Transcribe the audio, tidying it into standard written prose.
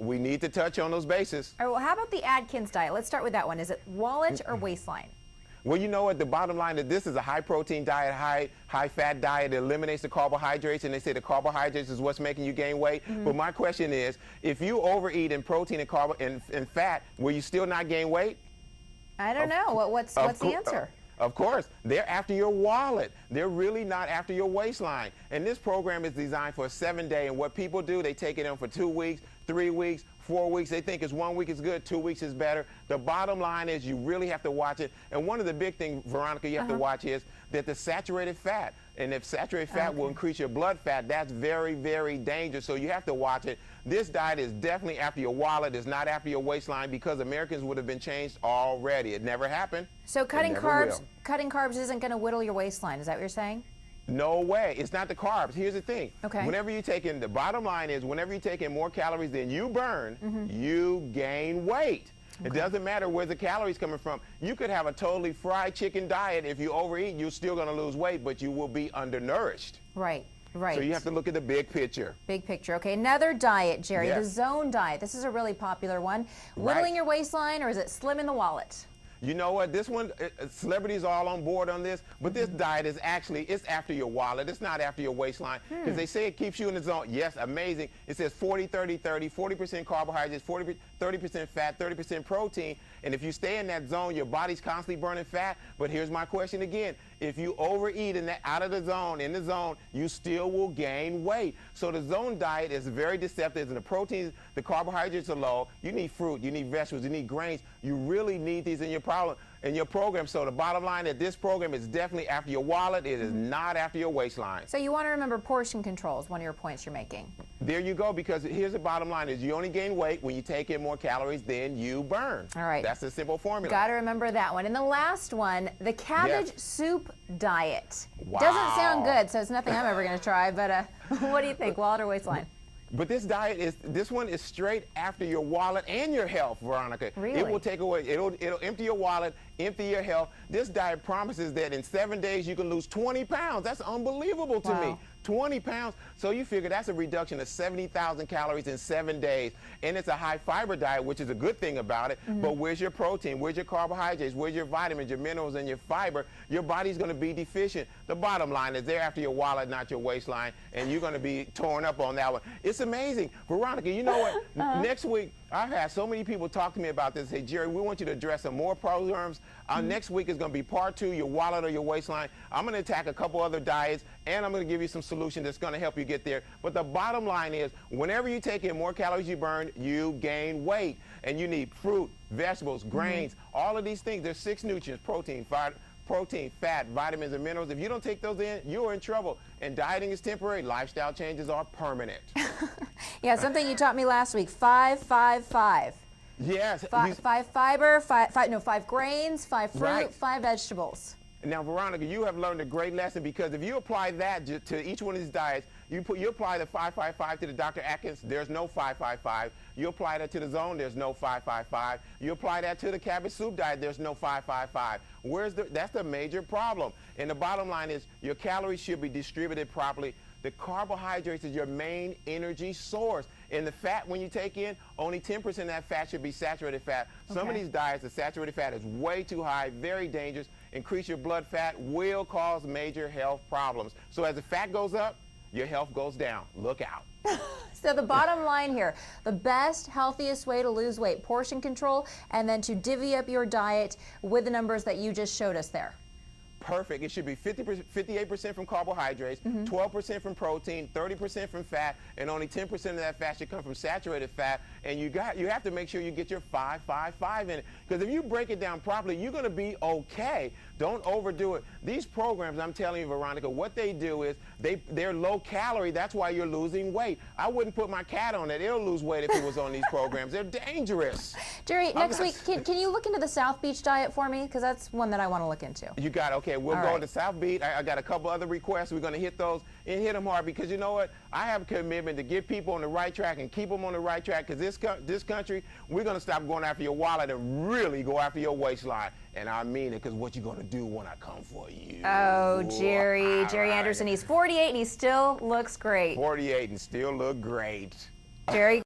we need to touch on those bases. All right, well, how about the Atkins diet? Let's start with that one. Is it wallet or waistline? Well, you know what? The bottom line is this is a high-protein diet, high-fat diet. It eliminates the carbohydrates, and they say the carbohydrates is what's making you gain weight. But my question is, if you overeat in protein and fat, will you still not gain weight? I don't know. What's the answer? Of course, they're after your wallet. They're really not after your waistline. And this program is designed for a 7-day. And what people do, they take it in for 2 weeks, 3 weeks, 4 weeks. They think it's 1 week is good, 2 weeks is better. The bottom line is you really have to watch it. And one of the big things, Veronica, you have to watch is that the saturated fat. And if saturated fat will increase your blood fat, that's very, very dangerous. So you have to watch it. This diet is definitely after your wallet. It's not after your waistline because Americans would have been changed already. It never happened. So cutting carbs isn't going to whittle your waistline. Is that what you're saying? No way. It's not the carbs. Here's the thing. Okay. Whenever you take in, the bottom line is whenever you take in more calories than you burn, you gain weight. It doesn't matter where the calories coming from. You could have a totally fried chicken diet. If you overeat, you're still going to lose weight, but you will be undernourished. Right. Right. So you have to look at the big picture. Big picture. Okay, another diet, Jerry, Yes. the zone diet. This is a really popular one. Whittling your waistline, or is it slim in the wallet? You know what? This one, celebrities are all on board on this, but this diet is actually, it's after your wallet. It's not after your waistline. Because they say it keeps you in the zone. Yes, amazing. It says 40, 30, 30, 40% carbohydrates, 30% fat, 30% protein. And if you stay in that zone, your body's constantly burning fat. But here's my question again. If you overeat in that, out of the zone, in the zone, you still will gain weight. So the zone diet is very deceptive. And the proteins, the carbohydrates are low. You need fruit, you need vegetables, you need grains. You really need these in your program. So the bottom line is this program is definitely after your wallet. It is not after your waistline. So you want to remember portion control is one of your points you're making. There you go, because here's the bottom line is you only gain weight when you take in more calories than you burn. All right. That's a simple formula. Got to remember that one. And the last one, the cabbage soup diet. Wow. Doesn't sound good, so it's nothing I'm ever going to try, but what do you think, wallet or waistline? But this diet is, this one is straight after your wallet and your health, Veronica. Really? It will take away, it'll empty your wallet, empty your health. This diet promises that in 7 days you can lose 20 pounds. That's unbelievable to me. 20 pounds. So you figure that's a reduction of 70,000 calories in 7 days. And it's a high fiber diet, which is a good thing about it. But where's your protein? Where's your carbohydrates? Where's your vitamins, your minerals, and your fiber? Your body's going to be deficient. The bottom line is they're after your wallet, not your waistline, and you're going to be torn up on that one. It's amazing. Veronica, you know what? Next week, I've had so many people talk to me about this. Say, Jerry, we want you to address some more programs. Next week is going to be part 2, your wallet or your waistline. I'm going to attack a couple other diets, and I'm going to give you some solutions that's going to help you get there. But the bottom line is, whenever you take in more calories you burn, you gain weight. And you need fruit, vegetables, grains, all of these things. There's 6 nutrients: protein, fat, vitamins, and minerals. If you don't take those in, you're in trouble. And dieting is temporary. Lifestyle changes are permanent. Yeah, something you taught me last week, 5, 5, 5. Yes. 5 fiber, 5 grains, 5 fruit, 5 vegetables. Now, Veronica, you have learned a great lesson, because if you apply that to each one of these diets, you apply the 5-5-5 to the Dr. Atkins, there's no 5-5-5. You apply that to the zone, there's no 5-5-5. You apply that to the cabbage soup diet, there's no 5-5-5. That's the major problem. And the bottom line is your calories should be distributed properly. The carbohydrates is your main energy source. And the fat, when you take in, only 10% of that fat should be saturated fat. Some of these diets, the saturated fat is way too high, very dangerous. Increase your blood fat, will cause major health problems. So as the fat goes up, your health goes down. Look out. So the bottom line here, the best, healthiest way to lose weight, portion control, and then to divvy up your diet with the numbers that you just showed us there. Perfect. It should be 58% from carbohydrates, 12% from protein, 30% from fat, and only 10% of that fat should come from saturated fat. And you have to make sure you get your 5-5-5 in it. Because if you break it down properly, you're going to be okay. Don't overdo it. These programs, I'm telling you, Veronica, what they do is they're low calorie. That's why you're losing weight. I wouldn't put my cat on it. It'll lose weight if it was on these programs. They're dangerous. Jerry, next week, can you look into the South Beach diet for me? Because that's one that I want to look into. You got it. Okay, we'll go to South Beach. I got a couple other requests. We're going to hit those and hit them hard, because you know what? I have a commitment to get people on the right track and keep them on the right track, because this country, we're going to stop going after your wallet and really go after your waistline. And I mean it, because what you going to do when I come for you? Oh, Jerry. Jerry Anderson, he's 48 and he still looks great. 48 and still look great. Jerry.